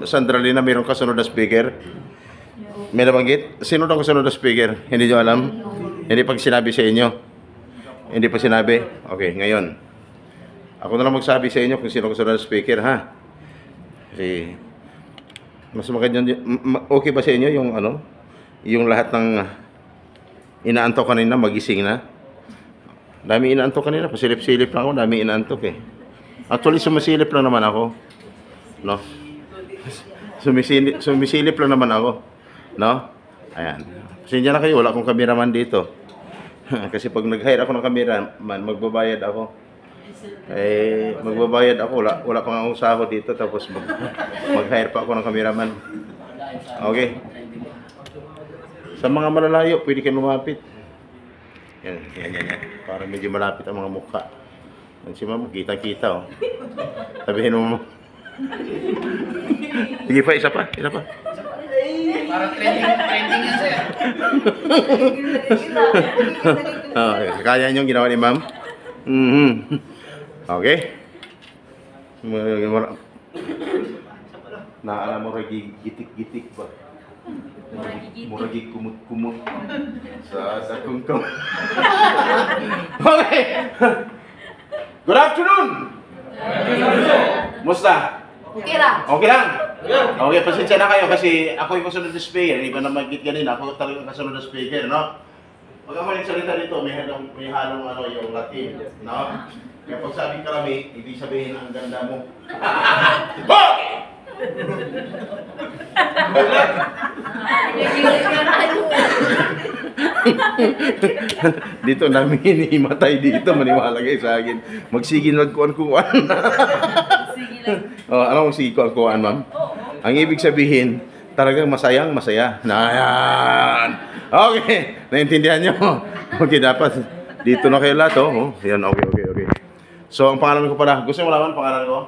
Sandralina, mayroong kasunod na speaker? May nabanggit? Sino ang kasunod na speaker? Hindi nyo alam? Hindi pag sinabi sa inyo? Hindi pa sinabi? Okay, ngayon. Ako na lang magsabi sa inyo kung sino ang kasunod na speaker, ha? Kasi, mas maganda, okay ba sa inyo yung ano? Yung lahat ng inaantok kanina, magising na? Dami inaantok kanina, pasilip-silip lang ako, dami inaantok eh. Actually, sumisilip lang naman ako. No? Sumisilip lang naman ako. No? Ayan. Pasensya na kayo, wala akong cameraman dito. Kasi pag nag-hire ako ng cameraman, magbabayad ako. Eh, magbabayad ako, wala pang akong sahod dito, tapos mag-hire pa ako ng cameraman. Okay. Sa mga malalayo, pwede kayo lumapit. Yan. Para medyo malapit ang mga mukha. Yan si ma'am, kita-kita oh. Sabihin mo. Sige pa, isa pa. Para trending yan, sir. Okay. Kaya nyo ginawa ni ma'am? Okay. Naalala mo rin gitik-gitik ba? Muragig kumut-kumut sa dakong kam. Okay. Good afternoon. Musta? Okay lang. Okay lang. Okay, pasensya na kayo kasi ako yung kasunod na speaker. Hindi ko na mag-git kanina. Ako talaga yung kasunod na speaker, no? Pag ako nagsalita dito, may halong ano, yung Latin, no? Kaya pag sabi karami, ibig sabihin ang ganda mo. Okay! Dito namin hinihimatay dito, maniwala kayo sa akin. Magsigin magkuhan-kuhan. Ano ang sige kuhan-kuhan, ma'am? Ang ibig sabihin, talagang masaya. Na yan. Okay, naintindihan nyo? Okay, dapat dito na kayo lahat, oh. Yan, okay. So, ang pangalan ko pala, gusto mo malaman pangalan ko?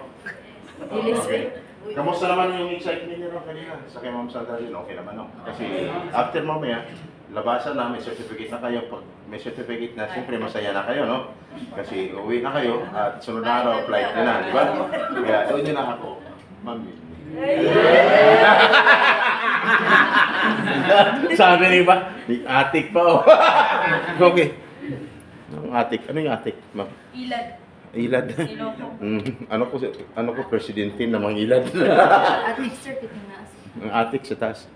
Okay. Kamusta naman yung excitement niyo kanina sa kay Ma'am Sandralina? Okay naman, no? Kasi after mamaya, labasan na, may certificate na kayo. Pag may certificate na, siyempre masaya na kayo, no? Kasi uwi na kayo at sunod na araw, flight nyo na, di ba? Kaya doon nyo na ako, Ma'am. Sabi niyo ba? Atik pa, oh. Okay. Ang atik. Ano yung atik, Ma'am? Ilad. Ano ko presidente ng mga ilad. Atik sir, kitinaas. Ang atik sa taas.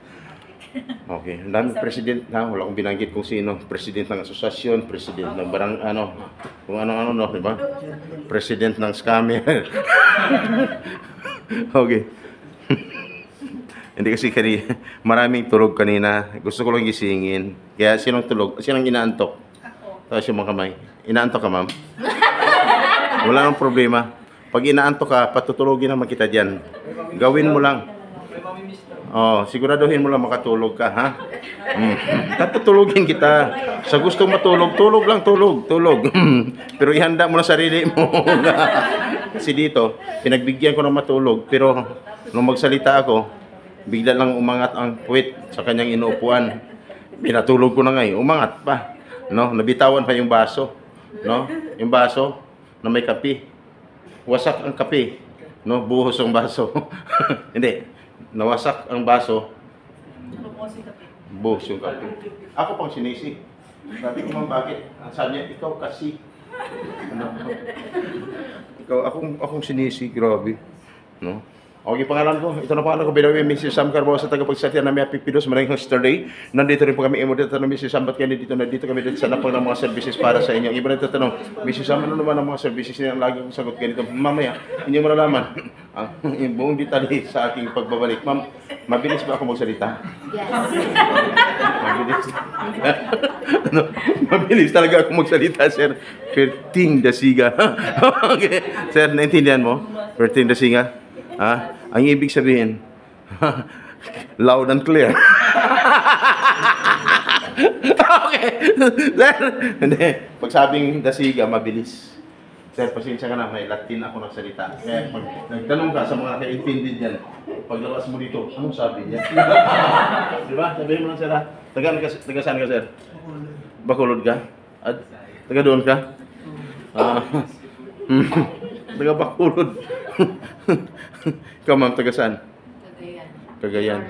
Okay, ang dami president na, wala akong binanggit kung sino. President ng asosasyon, president ng barang kung ano no, di ba? President ng scammer. Okay. Hindi kasi maraming tulog kanina. Gusto ko lang gisingin. Kaya sinong inaantok? Ako. Tapos yung mga kamay. Inaantok ka, ma'am? Wala nang problema. Pag inaantok ka, patutulogin naman kita dyan. Gawin mo lang. Oh, siguraduhin mo lang makatulog ka, ha? Tatutulogin kita. Sa gusto matulog, tulog. Pero ihanda mo na sarili mo. Kasi dito, pinagbigyan ko ng matulog. Pero nung magsalita ako, bigla lang umangat ang puwit sa kanyang inuupuan. Pinatulog ko na ngayon. Umangat pa. No? Nabitawan pa yung baso. No? Yung baso na may kape. Wasak ang kape. No? Buhos ang baso. Hindi. Nawasak ang baso. Buhos yung kape. Ako pang sinisi. Sabi ko, ma'am, bakit? Sabi niya, ikaw kasi. Ano? Akong sinisi. Grabe. No? Okay, pangalan ko. Ito na pangalan ko. Bilawi, Mrs. Sam Carbosa, tagapagsalita ng Happy Pidos. Maraming yesterday. Nandito rin po kami. Dito na Mrs. Sam. Ba't kayo nandito kami dito sa napang ng mga services para sa inyo. Iba na tatanong, Mrs. Sam, ano naman ang mga services niya? Lagi kong sagot ganito. Mamaya, hindi mo nalaman yung buong detalye sa aking pagbabalik. Ma'am, mabilis ba ako magsalita? Yes. Mabilis. Mabilis talaga ako magsalita, sir. Perting Dasiga. Okay. Sir, naintindihan mo? Perting Dasiga? Ang ibig sabihin, loud and clear. Okay. Sir, hindi. Pag sabing Dasiga, mabilis. Sir, pasensya ka na, may Latin ako ng salita. Kaya pag nagtanong ka sa mga nakaintindi dyan, paglabas mo dito, anong sabi niya? Diba? Sabihin mo lang, sir, ha? Taga saan ka, sir? Bacolod ka? At taga doon ka? Taga Bacolod. Ikaw, ma'am, taga saan? Cagayan.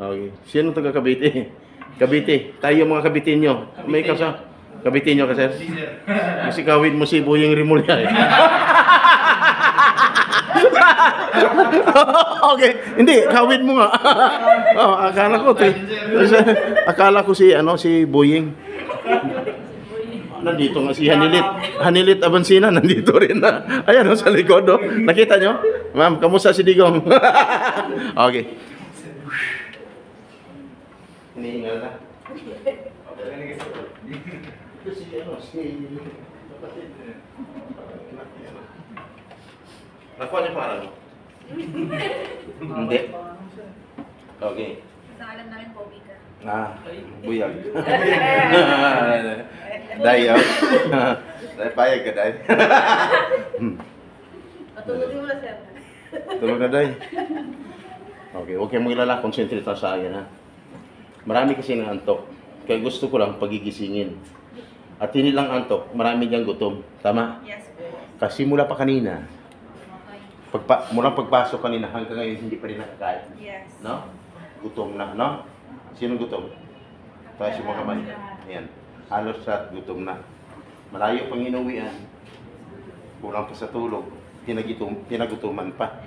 Okay. Sino taga Cavite? Cavite. Tayo mga Caviteño. May kasa. Caviteño ka, sir? Kasi kawin mo si Boyeng Rimulya eh. Okay. Hindi, kawin mo nga. Oh, akala ko si Boyeng. Nandito nga si Hanilit. Hanilit Abansina, nandito rin na. Ayan, sa likod, oh. Nakita nyo? Ma'am, kamusta si Digong? Okay. Hinihingal na. Nakuha niyo para mo? Hindi. Okay. Sa alam namin, Pogi ka. Buyag. Day, oh. Day, payag ka, Day. Patulogin mo na, sir. Tulog na, Day. Okay, huwag kayong maglala. Concentrate lang sa akin, ha. Marami kasi ng antok. Kaya gusto ko lang pagigisingin. At hindi lang antok, marami diyang gutom. Tama? Yes, po. Kasi mula pa kanina, mula pagpasok kanina hanggang ngayon, hindi pa rin nakakain. Yes. No? Gutom na, no? Sino gutom? Tayo si mga kamay. Ayan. Halos sa gutom na. Malayo pang inuwian. Kulang pa sa tulog. Tinagutuman pa.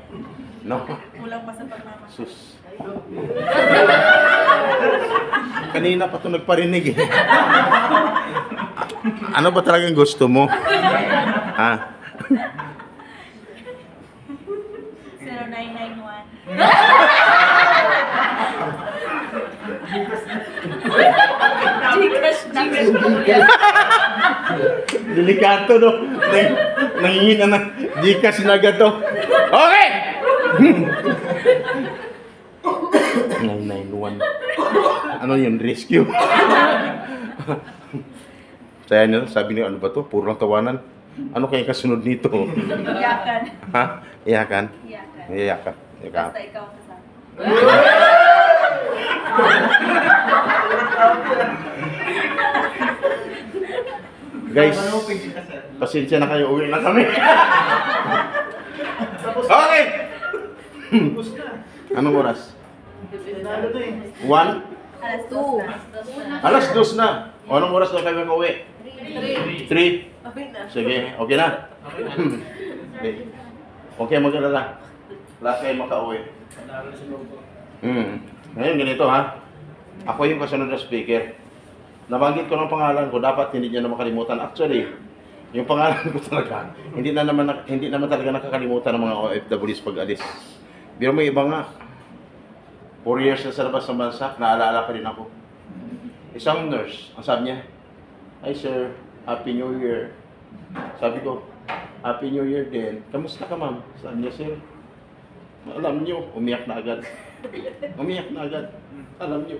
No? Kulang pa sa pagmamahal. Sus. Kanina pa ito nagparinig eh. Ano ba talagang gusto mo? Ha? 0991. Delikato no. Nangingin na ng Gcash na gato. Okay! 991. Ano yun? Rescue? Saya nyo, sabi niyo, ano ba to? Puro lang tawanan. Ano kaya kasunod nito? Iyakan. Ha? Iyakan? Iyakan. Iyakan. Iyakan. Basta ikaw kasama. Guys, pasensya na kayo, uwi na kami. Okay! Anong oras? 1? Alas 2. Alas 2 na. O, anong oras na kayo makauwi? 3? Okay na. Sige, okay na? Okay, mag-alala. Lahat kayo makauwi. Ngayon, ganito ha. Ako yung kasunod na speaker. Nabanggit ko ng pangalan ko, dapat hindi niyo na makalimutan. Actually, yung pangalan ko talaga, hindi naman talaga nakakalimutan ng mga OFWs pag alis. Pero may iba nga, 4 years na sa labas ng bansa, naalala pa rin ako. Isang nurse, ang sabi niya, "Hi sir, Happy New Year." Sabi ko, "Happy New Year din. Kamusta ka ma'am?" Sabi niya, "Sir, alam niyo," umiyak na agad. Umiyak na agad. Alam niyo,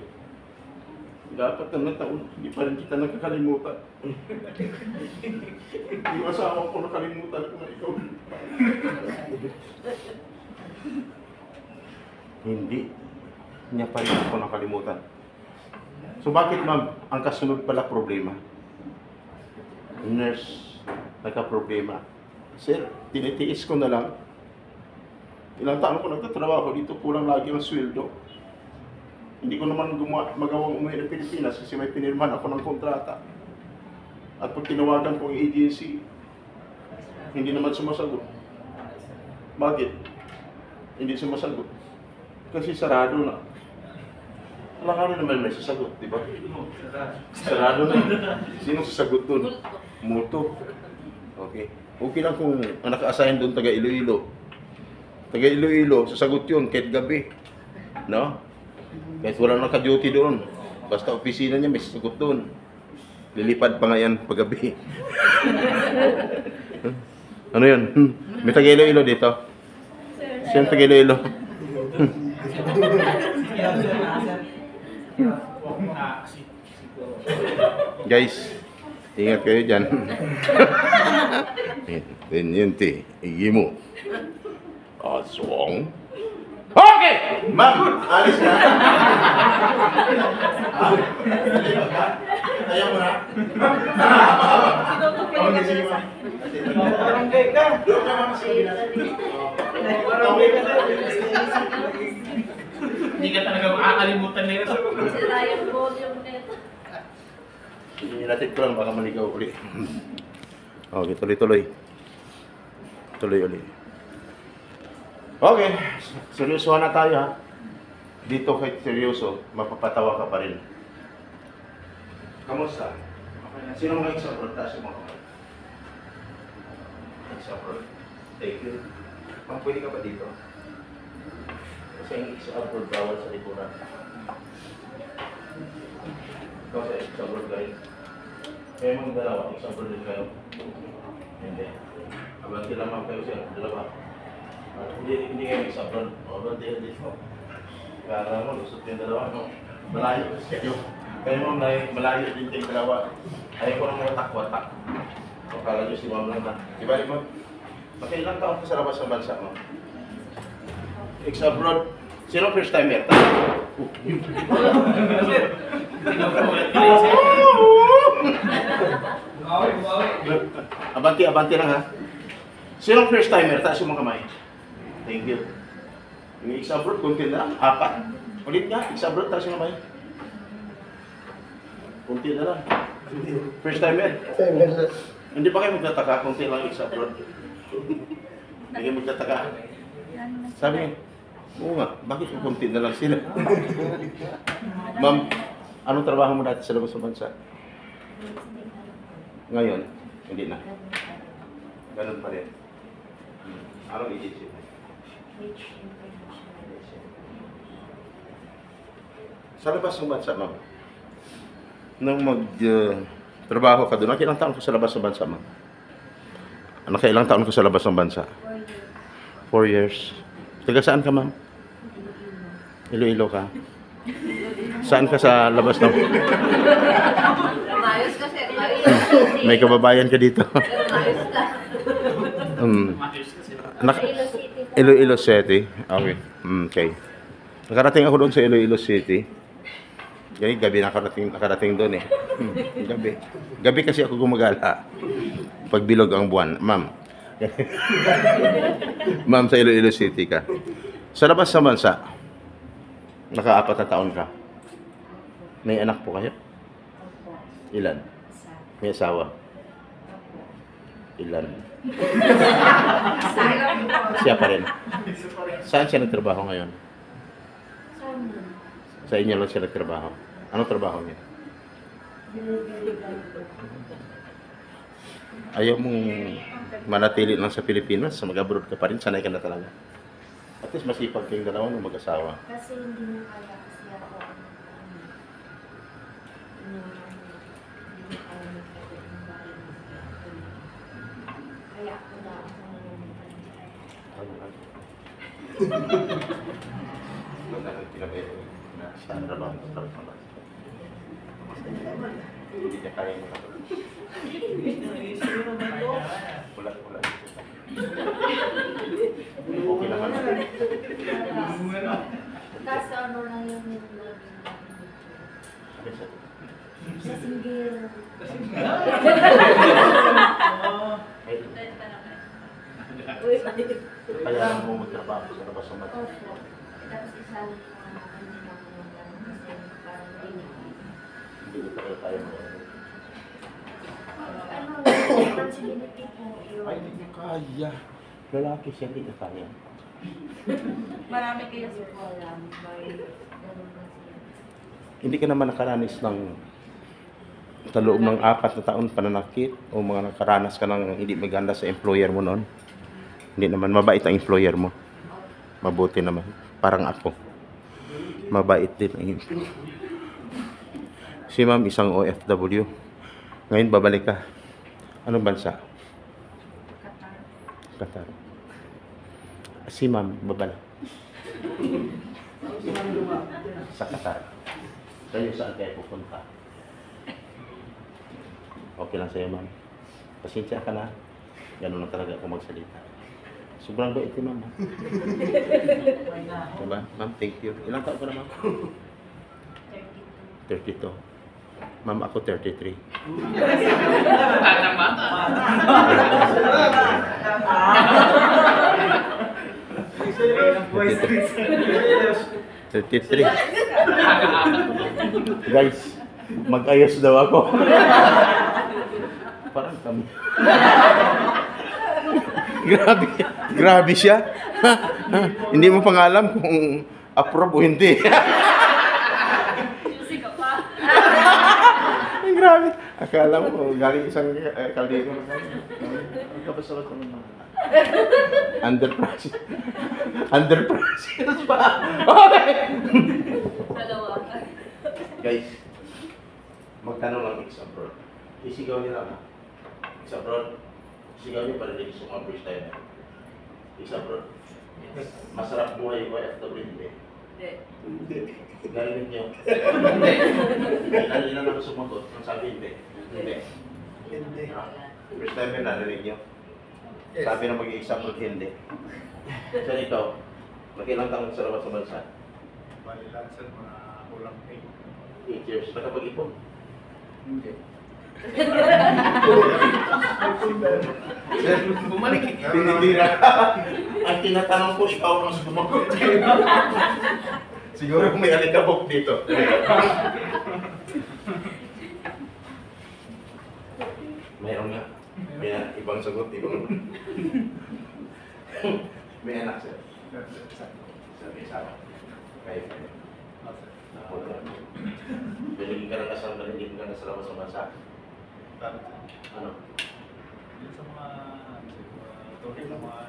dapat na taon, hindi pa rin kita nakakalimutan. Yung asawa ko nakalimutan ko na ikaw. Hindi niya pa rin ako nakalimutan. So bakit ma'am, ang kasunod pala problema? Nurse, nagka-problema. Sir, tinitiis ko na lang. Ilang taon ko nagtatrabaho dito, kulang lagi ang sweldo. Hindi ko naman magawang umuwi ng Pilipinas kasi may pinirman ako ng kontrata. At pag tinawagan ko ang agency, hindi naman sumasagot. Bakit? Hindi sumasagot. Kasi sarado na. Alam ka naman may sasagot, di ba? Sarado na. Sino sasagot dun? Multo. Okay. Okay lang kung naka-assign dun taga Iloilo. Taga Iloilo, sasagot yun kahit gabi. No? Kahit walang naka-duty doon. Basta opisina niya, may sasagot doon. Lilipad pa nga yan paggabi. Ano yun? May taga Iloilo dito? Sino taga Iloilo? Guys, ingat kayo dyan. Teniente, igi mo. Aswang. Okay! Ma'am, alis na. Ayaw mo na. Okay, sige ma'am. Barangay ka. Doon ka ma'am sa kabila. Barangay ka. Hindi ka talaga makakalimutan nila sa Sira yung volume nito. Inilatid ko lang, baka maligaw uli. Okay, tuloy-tuloy. Tuloy uli. Okay, seryosohan na tayo ha. Dito kahit seryoso, mapapatawa ka pa rin. Kamusta? Okay na. Sino mga ex-abroad? Taas yung mga kamay. Ex-abroad. Thank you. Ma'am, pwede ka ba dito? Kasi yung ex-abroad bawal sa likuran. Ikaw sa ex-abroad ka rin. Kaya mga dalawa, ex-abroad din kayo. Hindi. Abanti lamang kayo siya, dalawa. Hindi kayo ex-abroad. O, abanti yan dito. Kaya mo, lusot yung dalawa, no? Malayo kasi kayo. Kaya mo, malayo din kayong dalawa. Ayaw ko ng mga takwatak. O, kala nyo si Ma'am lang na. Diba, di ba? Magkailang taon ka sa labas ng bansa mo? Ex-abroad. Sino first timer? Abanti lang ha. Sino first timer? Taas yung mga kamay. Thank you. Yung ex-abroad, kunti na lang. 4. Ulit nga, ex-abroad, taas yung kamay. Kunti na lang. First timer. Hindi ba kayo magtataka? Kunti lang ex-abroad. Hindi kayo magtataka. Sabi niya, oo nga, bakit kung kunti na lang sila? Ma'am, anong trabaho mo dati sa labas ng bansa? Ngayon, hindi na. Ganun pa rin. Anong agency mo? Sa labas ng bansa, ma'am, nung trabaho ka doon, nakailang taon ka sa labas ng bansa, ma'am? Nakailang taon ka sa labas ng bansa? 4 years. Taga saan ka, ma'am? Iloilo ka? Saan ka sa labas ng... Mayos kasi. May kababayan ka dito. Mayos ka. Iloilo City. Okay. Okay. Nakarating ako doon sa Iloilo City. Gabi nakarating doon eh. Gabi. Gabi kasi ako gumagala. Pag bilog ang buwan. Ma'am. Ma'am, sa Iloilo City ka. Sa labas sa bansa, naka-4 na taon ka. May anak po kayo? Ilan? May asawa? Ilan? Siya pa rin. Saan siya nagtrabaho ngayon? Sa inyo lang siya nagtrabaho. Anong trabaho niya? Ayaw mong manatili lang sa Pilipinas, mag-abroad ka pa rin, sanay ka na talaga. At least masipag kayong dalawa ng mag-asawa. Kasi hindi na kaya kasi ako hindi kaya magkakaroon ng bahay ng kaya ako na ako Hindi niya kaya makatulog. Wala. Okay naman. kasi ano lang yung nilolog sa singgil. Kaya mo magtrabaho sa labas ng bansa. Opo. Tapos isali ko nga ako hindi na ako magano kasi parang Hindi ko tayo mo. ano, responsibility po yun. Ay, hindi niya kaya. Lalaki siya, hindi niya kaya. Marami kayo Kasi po alam, may ganun kasi. Hindi ka naman nakaranas ng sa loob ng 4 na taon pananakit o mga nakaranas ka ng hindi maganda sa employer mo noon. Hindi naman, mabait ang employer mo. Mabuti naman. Parang ako. Mabait din ang employer. Si ma'am, isang OFW. Ngayon, babalik ka. Anong bansa? Qatar. Si ma'am, babalik. Sa Qatar. Kayo saan kayo pupunta? Okay lang sa'yo, ma'am. Pasensya ka na. Ganun lang talaga ako magsalita. Sobrang bait ni ma'am. Diba? Ma'am, thank you. Ilang taon ka na, ma'am? 32. Ma'am, ako 33. Bata-bata. 33. Guys, mag-ayos daw ako. Parang kami. Grabe. Grabe siya. Hindi mo pang alam kung approve o hindi. Susi ka pa. Ay, grabe. Akala mo, galing isang kaldero. Kabasa-basa naman. Under pressure. Under pressure pa. Okay. Dalawa ka. Guys, magtanong lang example. Isigaw niyo lang. Example. Isigaw niyo para dito sa mga first time. Example. Masarap buhay ko FW hindi. Hindi. Narinig niyo. Ilan ako sumagot. Ang sabi hindi. Hindi. First time yun narinig niyo. Sabi na mag-i-example hindi. Sir, ikaw, makilang kang sa labas sa bansa? Bali lang sir, mga kulang 8 years. Nakapag-ipon? Hindi. Sir, Bumalik. tinitira ka. Ang tinatanong ko, ikaw ang sumagot. Siguro may alikabok dito. Mayroon nga. May ibang sagot, ibang... May anak, sir. Sabi, sama. Kayo. Binigyan ka ng kasama, hindi ka na sa labas ng bansa. Ano? Sa mga tuloy na mga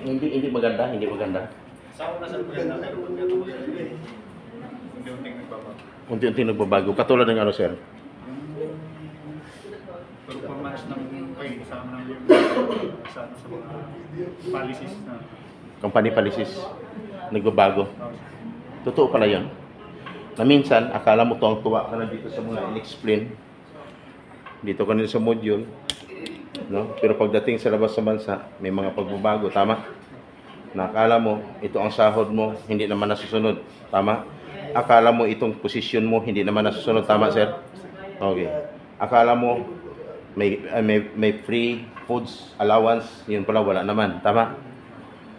Hindi maganda, hindi maganda. sa una sa maganda pero pag ito unti-unting nagbabago. Unti-unti nagbabago. Katulad ng ano, sir? Performance ng pay kasama ng sa mga policies na Company policies. Nagbabago. Totoo pala yun. Na minsan, akala mo tuwang-tuwa ka na dito sa mga in-explain. Dito ka nila sa module. No? Pero pagdating sa labas sa bansa, may mga pagbabago. Tama? Nakala mo, ito ang sahod mo, hindi naman nasusunod. Tama? Akala mo, itong posisyon mo, hindi naman nasusunod. Tama, sir? Okay. Akala mo, may free foods allowance, yun pala wala naman. Tama?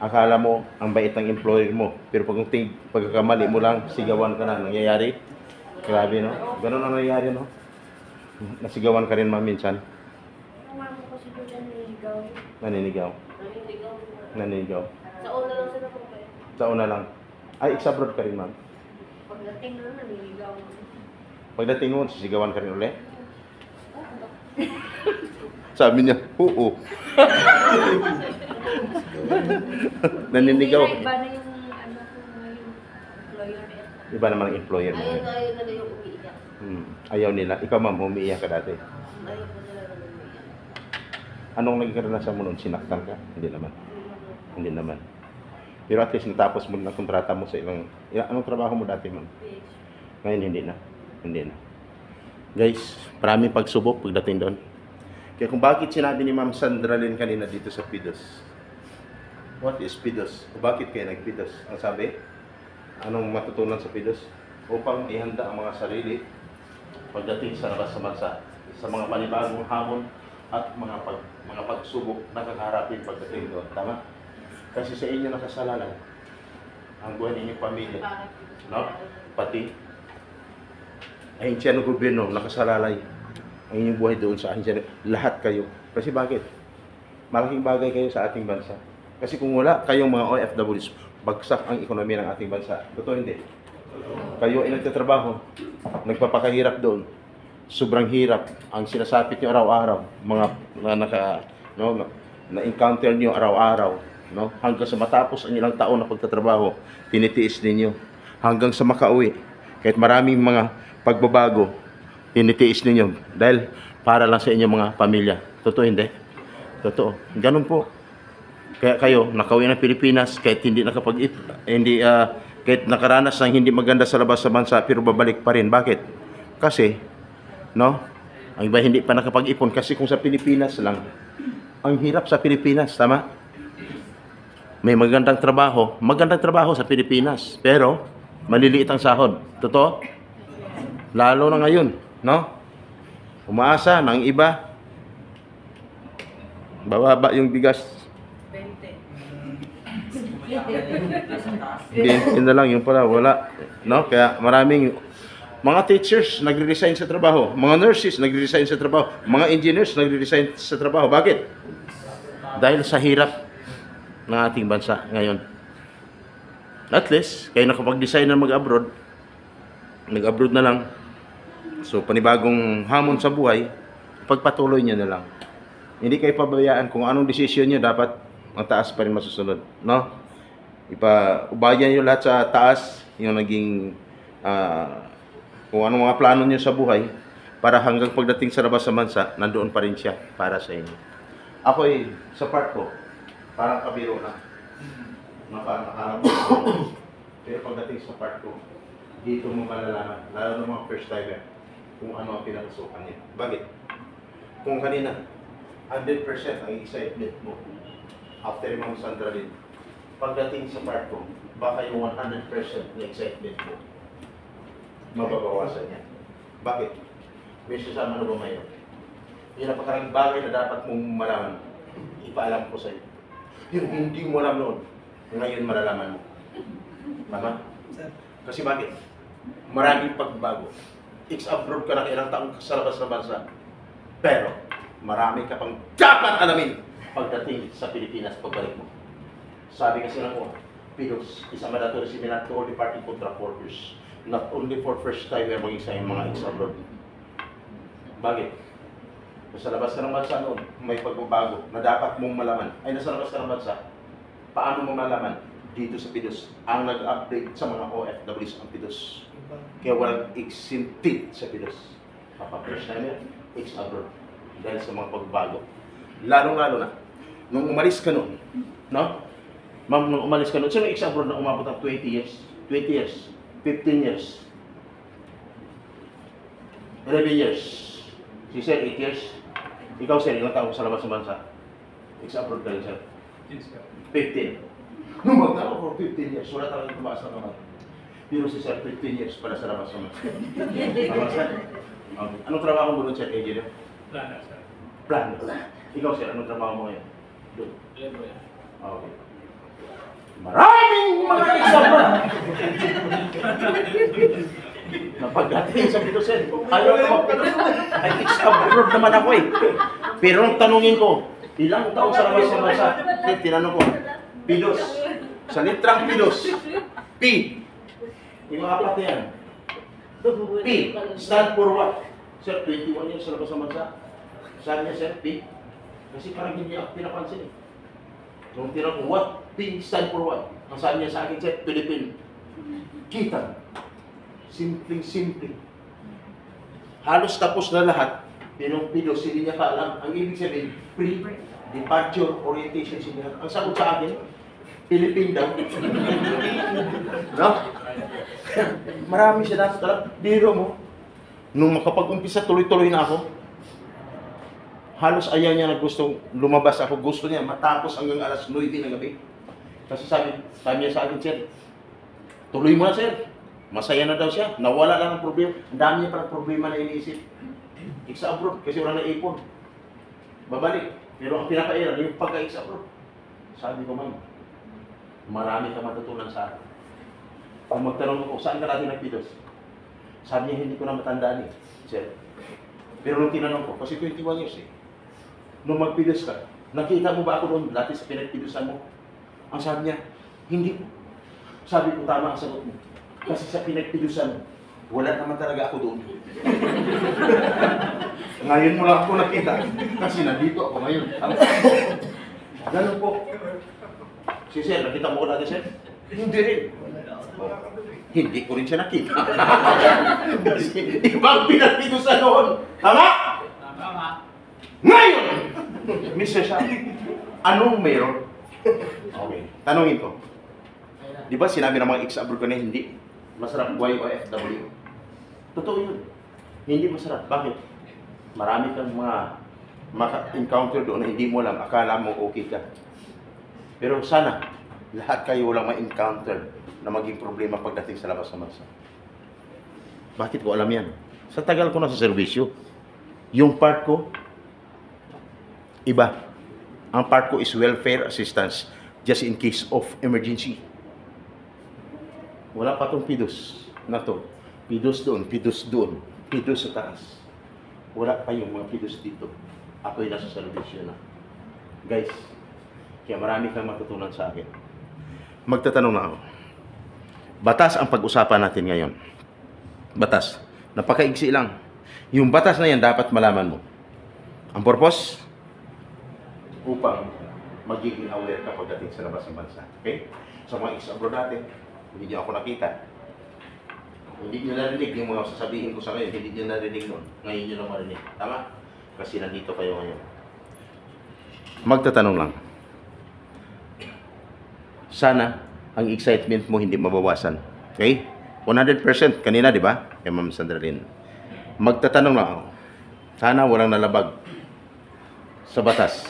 Akala mo, ang bait ng employer mo. Pero pagkakamali mo lang, sigawan ka na. Nangyayari? Grabe, no? Ganun ang nangyayari, no? Nasigawan ka rin, ma'am, minsan. Ang mama ko si Kuya niligaw. Naninigaw. Naliligaw. Naninigaw. Sa una lang sila po kayo. Sa una lang. Ay, ex-abroad ka rin, ma'am. Pagdating na naliligaw. Pagdating mo, sisigawan ka rin ulit. Sabi niya, oo. Naninigaw. Iba na yung ano ko ngayon. Employer. Iba naman ang employer mo. Ayaw na nila yung umiiyak. Ayaw nila. Ikaw, ma'am, umiiyak ka dati. Ayaw ko nila na umiiyak. Anong naging karanasan mo noon? Sinaktan ka? Hindi naman. Hindi naman. Pero at least natapos mo na kontrata mo sa anong trabaho mo dati, ma'am? Ngayon, hindi na. Hindi na. Guys, maraming pagsubok pagdating doon. Kaya kung bakit sinabi ni Ma'am Sandra Lynn kanina dito sa PIDOS, what is PIDOS? O bakit kayo nag-PIDOS? Ang sabi, anong matutunan sa PIDOS? Upang ihanda ang mga sarili pagdating sa labas sa bansa, sa mga panibagong hamon at mga pagsubok na kakaharapin pagdating doon. Tama? Kasi sa inyo nakasalalay ang buhay ng inyong pamilya. No? Pati ahensya ng gobyerno nakasalalay ang inyong buhay doon sa ahensya. Lahat kayo. Kasi bakit? Malaking bagay kayo sa ating bansa. Kasi kung wala kayong mga OFWs, bagsak ang ekonomiya ng ating bansa. Totoo hindi? Kayo ay nagtatrabaho, nagpapakahirap doon. Sobrang hirap ang sinasapit nyo araw-araw. Mga na-encounter nyo araw-araw. No? Hanggang sa matapos ang ilang taon na pagtatrabaho, tinitiis ninyo. Hanggang sa makauwi. Kahit maraming mga pagbabago, tinitiis ninyo. Dahil para lang sa inyong mga pamilya. Totoo hindi? Totoo. Ganun po. Kaya kayo, nakauwi ng Pilipinas, kahit hindi kahit nakaranas ng hindi maganda sa labas sa bansa, pero babalik pa rin. Bakit? Kasi, no? Ang iba hindi pa nakapag-ipon. Kasi kung sa Pilipinas lang, ang hirap sa Pilipinas, tama? May magandang trabaho sa Pilipinas, pero maliliit ang sahod. Totoo? Lalo na ngayon, no? Umaasa ng iba, bababa yung bigas. 20. Hindi, yun na lang, yung pala, wala. No? Kaya maraming mga teachers nagre-resign sa trabaho, mga nurses nagre-resign sa trabaho, mga engineers nagre-resign sa trabaho. Bakit? Dahil sa hirap ng ating bansa ngayon. At least, kayo nakapag-design na mag-abroad, nag-abroad na lang. So, panibagong hamon sa buhay, pagpatuloy nyo na lang. Hindi kayo pabayaan kung anong desisyon nyo, dapat ang taas pa rin masusunod. No? Ubayan nyo lahat sa taas, yung naging, kung anong mga plano nyo sa buhay, para hanggang pagdating sa labas sa bansa, nandoon pa rin siya para sa inyo. Ako sa part ko, parang kabiro na. Napakalap ko. Pero pagdating sa part ko, dito mo malalaman, lalo ng mga first timer, kung ano ang pinakasukan niya. Bakit? Kung kanina, 100% ang excitement mo after yung mga Sandra Lynn, pagdating sa part ko, baka yung 100% na excitement mo, mababawasan niya. Bakit? May sasama na ba mayroon? Yung napakaraming bagay na dapat mong malaman, ipaalam ko sa iyo. Yung hindi mo alam noon, ngayon malalaman mo. Tama? Kasi bakit? Maraming pagbabago. Ex-abroad ka na kailang taong sa labas ng bansa. Pero, marami ka pang dapat alamin pagdating sa Pilipinas pagbalik mo. Sabi kasi ng mga Pilos, isang mandatory seminar to all departing contract workers. Not only for first time na maging sa mga ex-abroad. Bakit? Sa labas ka ng bansa noon, may pagbabago na dapat mong malaman. Ay, nasa labas ka ng bansa, paano mo malaman? Dito sa Pidos, ang nag-update sa mga OFWs ang Pidos. Kaya walang exintid sa Pidos. Papa-first timer, ex-abroad. Dahil sa mga pagbabago. Lalong-lalo na, nung umalis ka noon, no? Ma'am, nung umalis ka noon, sino ex-abroad na umabot ng 20 years? 20 years? 15 years? 11 years? Si Sir, 8 years? Ikaw, Sir, ilang taong sa labas ng bansa? Ex-abroad ka rin, Sir? 15. Nung magkaroon for 15 years, wala talagang tumaas na naman. Pero si Sir, 15 years pala sa labas ng bansa. Tama, Sir? Okay. Anong trabaho mo doon, Sir, engineer? Plano, sir. Plan. Ikaw, Sir, anong trabaho mo ngayon? Doon. Labor. Okay. Maraming mga ex-abroad na pagdating sa Pidos, Sir, ayaw na mag-Pidos. Ay, ex-abroad naman ako eh. Pero nung tanungin ko, ilang taong sa labas ng bansa? Sir, tinanong ko, Pidos. Sa litrang Pidos. P. Yung mga apat na yan. P. Stand for what? Sir, 21 years sa labas ng bansa. Saan niya, Sir? P. Kasi parang hindi ako pinapansin eh. Nung tinanong ko, what? P stand for what? Ang sabi niya sa akin, Sir, Philippine. Kita. Simpleng-simple. Halos tapos na lahat. Pero Pidos, hindi niya pa alam. Ang ibig sabihin, pre-departure orientation sinihan. Ang sagot sa akin, Philippine daw. No? Marami siya dapat alam. Biro mo, nung makapag-umpisa, tuloy-tuloy na ako. Halos ayaw niya na gustong lumabas ako. Gusto niya matapos hanggang alas 9 ng gabi. Kasi sabi niya sa akin, Sir, tuloy mo na, Sir. Masaya na daw siya. Nawala lang ang problema. Ang dami niya parang problema na iniisip. Ex-abroad kasi wala na ipon. Babalik. Pero ang pinaka-era, yung pagka-ex-abroad. Sabi ko, ma'am, marami ka matutunan sa akin. Pag magtanong ko, saan ka natin nagpidos? Sabi niya, hindi ko na matandaan eh, Sir. Pero nung tinanong ko, kasi 21 years eh. Nung magpidos ka, nakita mo ba ako doon dati sa pinagpidosan mo? Ang sabi niya, hindi po. Sabi ko, tama ang sagot mo. Kasi sa pinagpidosan mo, wala naman talaga ako doon. Ngayon mo lang ako nakita. Kasi nandito ako ngayon. Ganun po. Si Sir, nakita mo ko dati, Sir? Hindi rin. Hindi ko rin siya nakita. Kasi ibang pinagpidosan noon. Tama? Tama. Ngayon! Mr. Siya, anong meron? Okay, tanongin ko. Di ba sinabi ng mga ex-abroad ko na hindi masarap buhay o FW? Totoo yun. Hindi masarap. Bakit? Marami kang mga maka-encounter doon na hindi mo alam. Akala mo okay ka. Pero sana, lahat kayo walang ma-encounter na maging problema pagdating sa labas ng bansa. Bakit ko alam yan? Sa tagal ko na sa serbisyo, yung part ko, iba. Ang part ko is welfare assistance. just in case of emergency. Wala pa tong pidos na to. Pidos doon, pidos sa taas. Wala pa yung mga pidos dito. Ako'y nasa servisyo na. Guys, kaya marami kang matutunan sa akin. Magtatanong na ako. Batas ang pag-usapan natin ngayon. Batas. Napakaigsi lang. Yung batas na yan dapat malaman mo. Ang purpose? Upang magiging aware ka pagdating sa labas ng bansa. Okay? Sa mga ex-abroad natin, hindi niyo ako nakita. Hindi niyo narinig yung mga sasabihin ko sa ngayon. Hindi niyo narinig nun. Ngayon niyo lang marinig. Tama? Kasi nandito kayo ngayon. Magtatanong lang. Sana ang excitement mo hindi mabawasan. Okay? 100% kanina, di ba? Kay Ma'am Sandralyn. Magtatanong lang ako. Sana walang nalabag sa batas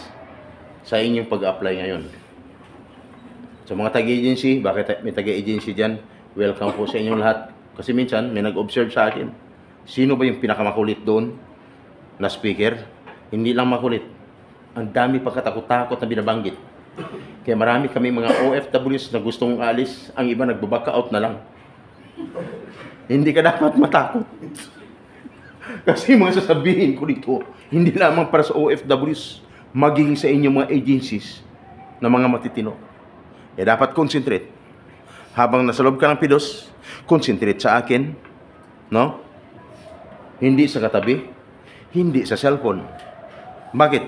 sa inyong pag-apply ngayon. Sa mga tag-agency, bakit may tag-agency dyan? Welcome po sa inyong lahat. Kasi minsan, may nag-observe sa akin. Sino ba yung pinakamakulit doon na speaker? Hindi lang makulit. Ang dami pang katakot-takot na binabanggit. Kaya marami kami mga OFWs na gustong alis. Ang iba nagbaback out na lang. Hindi ka dapat matakot. Kasi mga sasabihin ko dito, hindi lamang para sa OFWs, magiging sa inyong mga agencies na mga matitino. Kaya dapat concentrate. Habang nasa loob ka ng pidos, concentrate sa akin. No? Hindi sa katabi. Hindi sa cellphone. Bakit?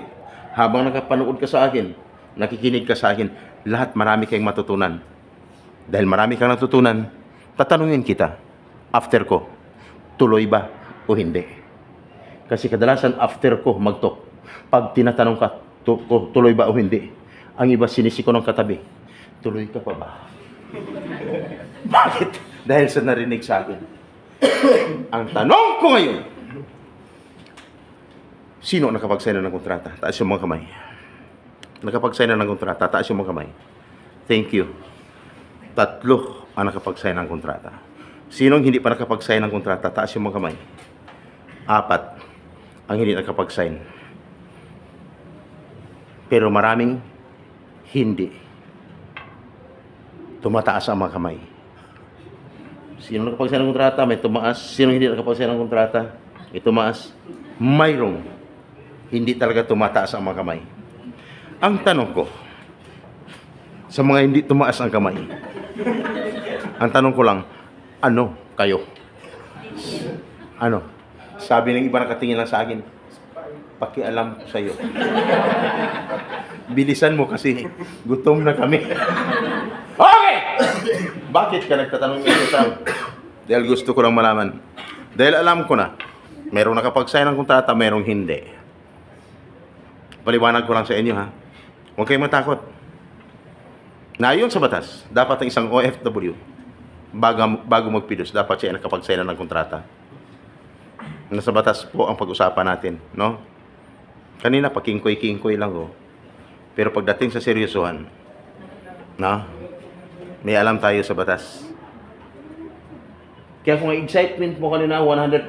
Habang nakapanood ka sa akin, nakikinig ka sa akin, lahat marami kayong matutunan. Dahil marami kang natutunan, tatanungin kita, after ko, tuloy ba o hindi? Kasi kadalasan after ko mag-talk, pag tinatanong ka, tuloy ba o hindi? Ang iba sinisiko ng katabi, tuloy ka pa ba? Bakit? Dahil sa narinig sa akin. Ang tanong ko ngayon, sino ang nakapag-sign na ng kontrata? Taas yung mga kamay. Nakapag-sign na ng kontrata, taas yung mga kamay. Thank you. 3 ang nakapag-sign ng kontrata. Sinong hindi pa nakapag-sign ng kontrata, taas yung mga kamay. 4 ang hindi nakapag-sign. Pero maraming hindi. Tumataas ang mga kamay. Sino nakapag-sign ng kontrata, may tumaas. Sino hindi nakapag-sign ng kontrata, may tumaas. Mayroong hindi talaga tumataas ang mga kamay. Ang tanong ko, sa mga hindi tumaas ang kamay, ang tanong ko lang, ano kayo? Ano? Sabi ng iba nakatingin lang sa akin, pakialam ko sa'yo. Bilisan mo kasi, gutom na kami. Okay! Bakit ka nagtatanong ito, Sam? Dahil gusto ko lang malaman. Dahil alam ko na, merong nakapag-sign ng kontrata, merong hindi. Paliwanag ko lang sa inyo, ha? Huwag kayong matakot. Na ayon sa batas, dapat ang isang OFW, bago magpidos, dapat siya nakapag-sign ng kontrata. Nasa batas po ang pag-usapan natin, no? Kanina, pakingkoy-kingkoy lang, oh. Pero pagdating sa seryosohan, no? May alam tayo sa batas. Kaya kung ang excitement mo kanina, 100%,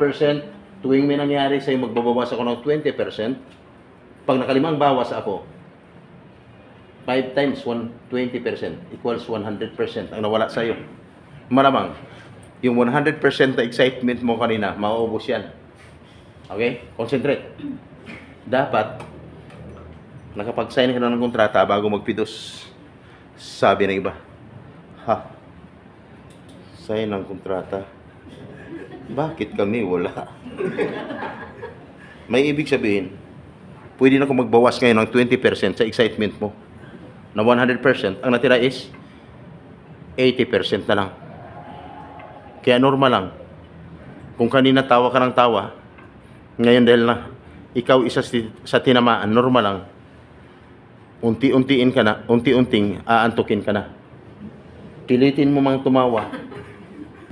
tuwing may nangyari sa'yo, magbabawas ako ng 20%, pag nakalimang bawas ako, 5 times 20% equals 100% ang nawala sa'yo. Malamang, yung 100% na excitement mo kanina, mauubos yan. Okay? Concentrate. Dapat, nakapag-sign ka na ng kontrata bago magpidos. Sabi ng iba, ha? Sign ng kontrata? Bakit kami wala? May ibig sabihin, pwede na akong magbawas ngayon ng 20% sa excitement mo. Na 100%, ang natira is 80% na lang. Kaya normal lang. Kung kanina tawa ka ng tawa, ngayon dahil na ikaw isa sa tinamaan, normal lang. Unti-unting aantukin ka na. Pilitin mo mang tumawa,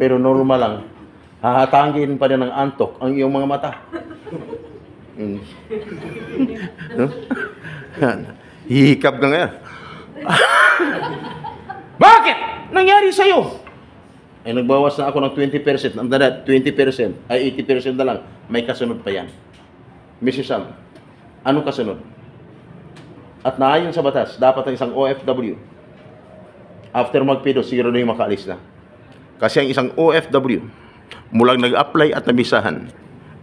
pero normal lang. Hahatangin pa rin ng antok ang iyong mga mata. Hihikab ka ngayon. Bakit? Nangyari sa'yo? Ay nagbawas na ako ng 20%. Ang dada, 20%. Ay 80% na lang. May kasunod pa yan. Mrs. Sam, anong kasunod? At naayon sa batas, dapat ang isang OFW After magpidos, siguro na yung makaalis na. Kasi ang isang OFW, mulang nag-apply at namisahan,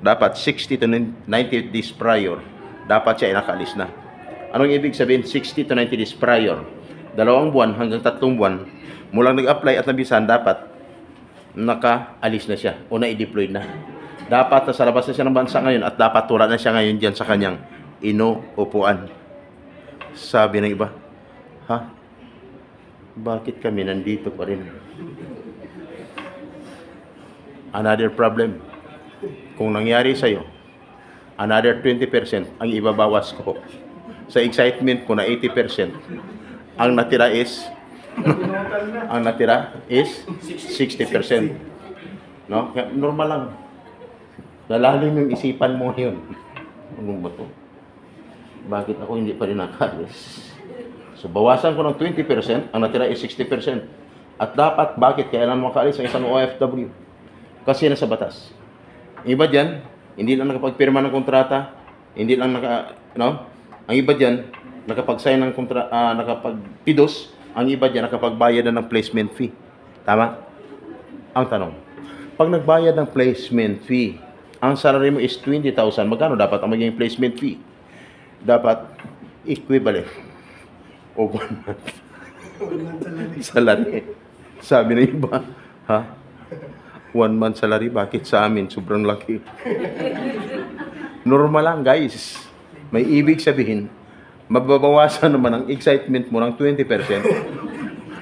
dapat 60 to 90 days prior, dapat siya ay nakaalis na. Anong ibig sabihin? 60 to 90 days prior. 2 buwan hanggang 3 buwan, mulang nag-apply at namisahan, dapat nakaalis na siya o na-deploy na. Dapat nasa labas na siya ng bansa ngayon at dapat wala na siya ngayon dyan sa kanyang inuupuan. Sabi ng iba, ha? Bakit kami nandito pa rin? Another problem. Kung nangyari sa'yo, another 20% ang ibabawas ko. Sa excitement ko na 80%, ang natira is 60%. No? Kaya normal lang. Nalalim yung isipan mo ngayon. Ano ba to? Bakit ako hindi pa rin nakaalis? So, bawasan ko ng 20%, ang natira is 60%. At dapat, bakit kailangan makaalis ang isang OFW? Kasi nasa batas. Iba dyan, hindi lang nakapagpirma ng kontrata, hindi lang ang iba dyan, nakapag-sign ng nakapag-pidos, ang iba dyan, nakapagbayad na ng placement fee. Tama? Ang tanong, pag nagbayad ng placement fee, ang salary mo is 20,000, magkano dapat ang magiging placement fee? Dapat equivalent of 1 month salary. Sabi ng iba, ha? 1 month salary, bakit sa amin? Sobrang laki. Normal lang, guys. May ibig sabihin, mababawasan naman ang excitement mo ng 20%.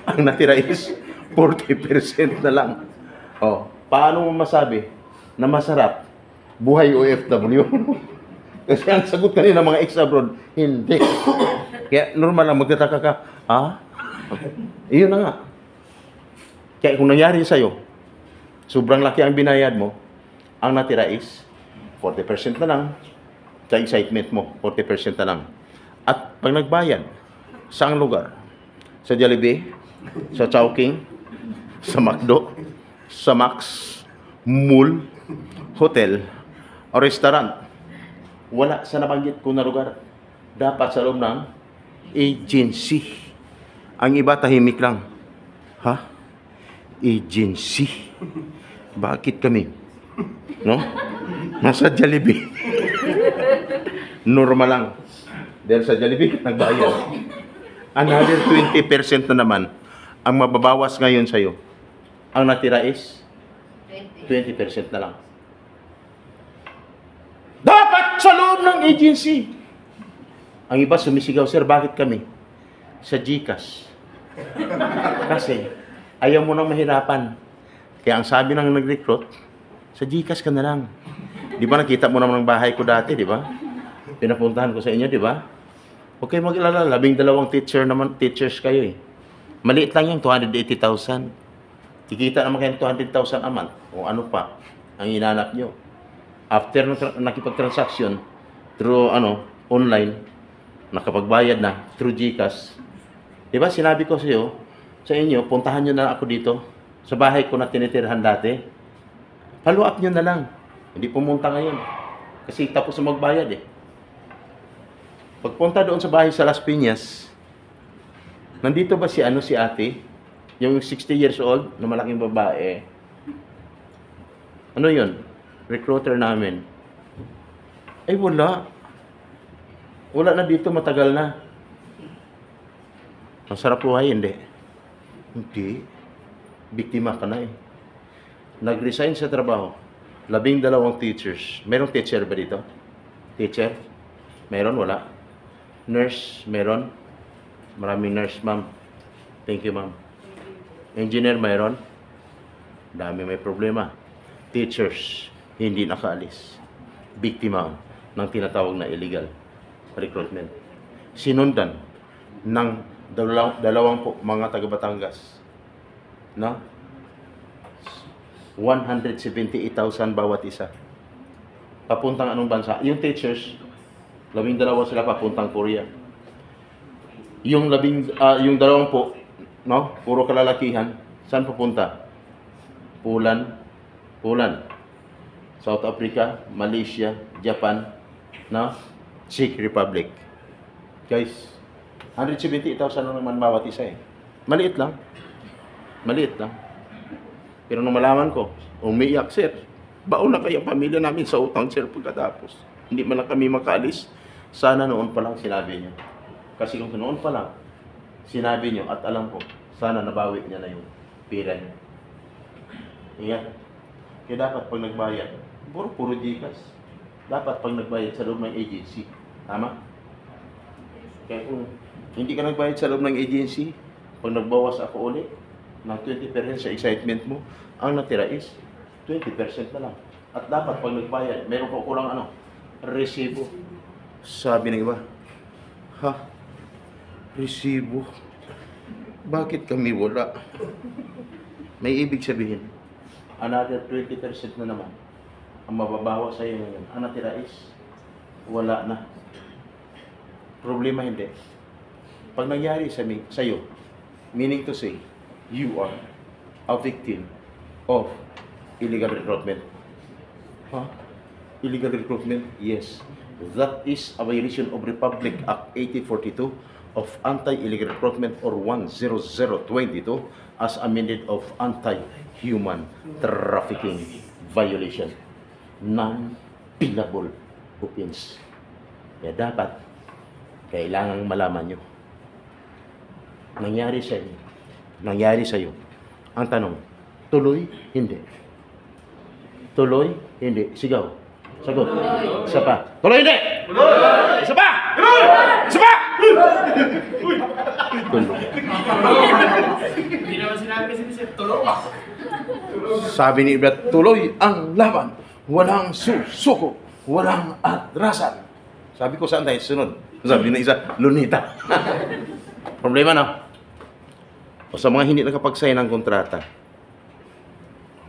Ang natira is 40% na lang. Oh, paano mo masabi na masarap buhay OFW? Kasi ang sagot kanina mga ex-abroad, hindi. Kaya normal lang, magtataka ka, ha? Iyon na nga. Kaya kung nangyari sa'yo, sobrang laki ang binayad mo, ang natira is 40% na lang. Sa excitement mo, 40% na lang. At pag nagbayad, saang lugar? Sa Jollibee, sa Chowking, sa McDo, sa Max, mall, hotel, o restaurant, wala sa nabanggit ko na lugar. Dapat sa loob ng agency. Ang iba tahimik lang. Ha? Agency. Bakit kami? No? Nasa Jollibee. Normal lang. Dahil sa Jollibee, nagbayad. Another 20% na naman ang mababawas ngayon sa'yo. Ang natira is 20% na lang. Dapat sa loob ng agency. Ang iba sumisigaw, sir, bakit kami? Sa GCash. Kasi ayaw mo nang mahirapan. Kaya ang sabi ng nag-recruit, sa GCash ka na lang. Di ba nakita mo naman ang bahay ko dati, di ba? Pinapuntahan ko sa inyo, di ba? Huwag kayo mag-alala, 12 teachers kayo eh. Maliit lang yung 280,000. Kikita naman kayo 200,000 a month. O ano pa, ang inanap nyo. After nakipag-transaction through online, nakapagbayad na through GCash. Di ba sinabi ko sa inyo, puntahan nyo na ako dito sa bahay ko na tinitirhan dati. Follow up nyo na lang. Hindi pumunta ngayon. Kasi tapos na magbayad eh. Pagpunta doon sa bahay sa Las Piñas, nandito ba si ate? Yung 60 years old na malaking babae. Ano yun? Recruiter namin. Ay wala. Wala na dito, matagal na. Ang sarap buhay, hindi. Hindi. Biktima ka na eh. Nag-resign sa trabaho. 12 teachers. Merong teacher ba dito? Teacher? Meron? Wala? Nurse? Meron? Maraming nurse, ma'am. Thank you, ma'am. Engineer, mayroon? Dami may problema. Teachers, hindi nakaalis. Biktima ng tinatawag na illegal recruitment. Sinundan ng dalawang mga taga-Batangas. No? 178,000 bawat isa. Papuntang anong bansa? Yung teachers, 12 sila papuntang Korea. Yung 20, no? Puro kalalakihan. Saan pupunta? Poland, South Africa, Malaysia, Japan, no? Czech Republic. Guys, 178,000 naman bawat isa eh. Maliit lang. Maliit lang. Pero nung malaman ko, umiyak, sir. Baon na kayo ang pamilya namin sa utang, sir, pagkatapos. Hindi man lang kami makaalis. Sana noon pa lang sinabi niyo. Kasi kung noon pa lang, sinabi niyo at alam ko, sana nabawi niya na yung pera niya. Ingat. Kaya dapat pag nagbayad, puro Gcash. Dapat pag nagbayad sa loob ng agency. Tama? Kaya kung hindi ka nagbayad sa loob ng agency, pag nagbawas ako ulit ng 20% sa excitement mo, ang natira is 20% na lang. At dapat pag nagbayad, meron ko kulang resibo. Sabi ng iba, ha? Resibo? Bakit kami wala? May ibig sabihin, another 20% na naman ang mababawa sa iyo ngayon. Ang natira is wala na. Problema hindi. Pag nangyari sa iyo, meaning to say, you are a victim of illegal recruitment. Huh? Illegal recruitment? Yes. That is a violation of Republic Act 8042 of Anti-Illegal Recruitment or 10022 as amended of Anti-Human Trafficking Violation. Non-billable offense. Kaya dapat, kailangang malaman nyo. Nangyari sa iyo. Ang tanong, tuloy, hindi. Tuloy, hindi. Sigaw. Sagot. Isa pa. Tuloy, hindi! Isa pa! Isa pa! Tuloy. Hindi naman sinabi kasi ni Sir, tulong ako. Sabi ni Ibrat, tuloy ang laban. Walang susuko. Walang atrasan. Sabi ko, saan tayo sunod? Sabi na isa, Lunita. Problema na. O sa mga hindi nakapag-sign ng kontrata,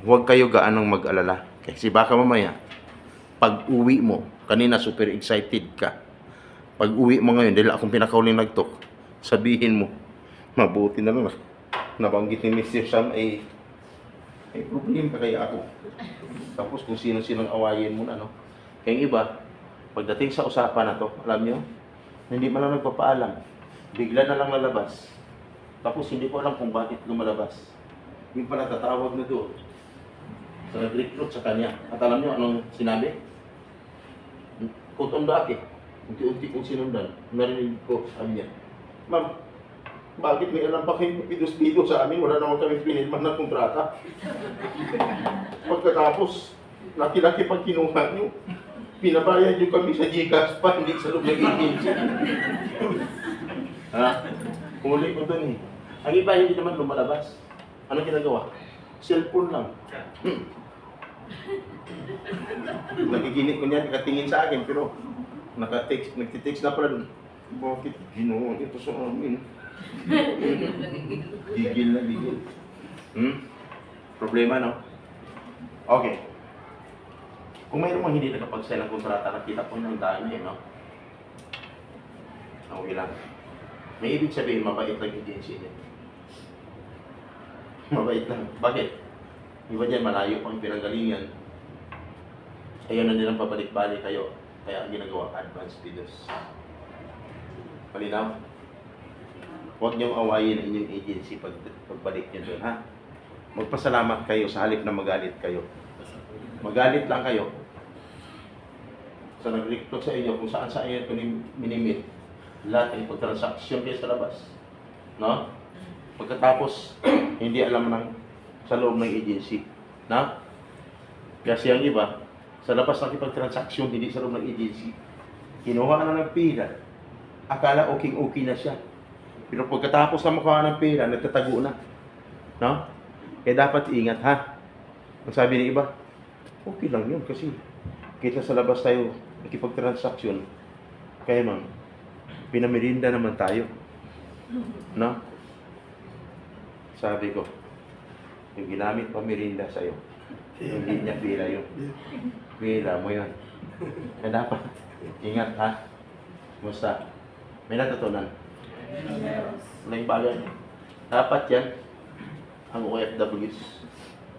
huwag kayo gaanong mag-alala. Kasi baka mamaya, pag uwi mo, kanina super excited ka. Pag uwi mo ngayon, dahil akong pinakauling nagtok, sabihin mo, mabuti na lang. Nabanggit ni Mr. Sam ay problema kaya ako. Tapos kung sino-sinong awayin mo na, no? Kaya iba, pagdating sa usapan na to, alam nyo, hindi man lang nagpapaalam. Bigla na lang lalabas. Tapos hindi ko alam kung bakit lumalabas. Yung pala tatawag na doon. Sa nag-recruit sa kanya. At alam nyo anong sinabi? Kutong dati. Unti-unti kong sinundan. Narinig ko sa niya. Ma'am, bakit may alam pa kayo pidos-pido sa amin? Wala naman kami pinilman ng kontrata. Pagkatapos, laki-laki pag kinuha nyo, pinabayad nyo kami sa Gcash pa, hindi sa loob ng agency. Ha? Huli ko doon eh. Ang iba hindi naman lumalabas. Ano ginagawa? Cellphone lang. Nakikinig ko niyan, nakatingin sa akin, pero nagtitext na pala doon. Bakit ginawa ito sa amin? Gigil na gigil. Problema, no? Okay. Kung mayroon mga hindi nakapag-sign ng kontrata, nakita ko ng dami, no? Okay lang. May ibig sabihin, mabait lang yung agency niya. Mabait lang. Bakit? Iba dyan, malayo pang pinanggalingan. Ayaw na nilang pabalik-balik kayo. Kaya ang ginagawa, advance bidders. Malinaw? Huwag niyong awayin ang inyong agency pagbalik niyo doon, ha? Magpasalamat kayo sa halip na magalit kayo. Magalit lang kayo. Sa nag-recruit sa inyo, kung saan sa inyo ito minimit. Lahat ay pagtransaksyon kayo sa labas. No? Pagkatapos, hindi alam ng sa loob ng agency. No? Kasi ang iba, sa labas nakipagtransaksyon, hindi sa loob ng agency. Kinuha na ng pera. Akala okay na siya. Pero pagkatapos na makuha ng pera, nagtatago na. No? Kaya dapat ingat, ha? Ang sabi ng iba, okay lang yun kasi kita sa labas tayo nakipagtransaksyon. Kaya ma'am, pinamirinda naman tayo. No? Sabi ko, yung ginamit pa mirinda sa'yo, hindi niya pila yun. Pila mo yun. Kaya dapat, ingat, ha? Basta, may natutunan. May bagay. Dapat yan, ang OFWs.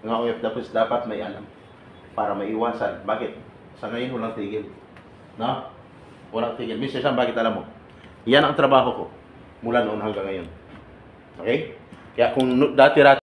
Mga OFWs dapat may alam para maiwasan. Bakit? Sa ngayon, walang tigil. No? Walang tigil. Mr. Sam, bakit alam mo? Yan ang trabaho ko mula noon hanggang ngayon. Okay? Kaya kung dati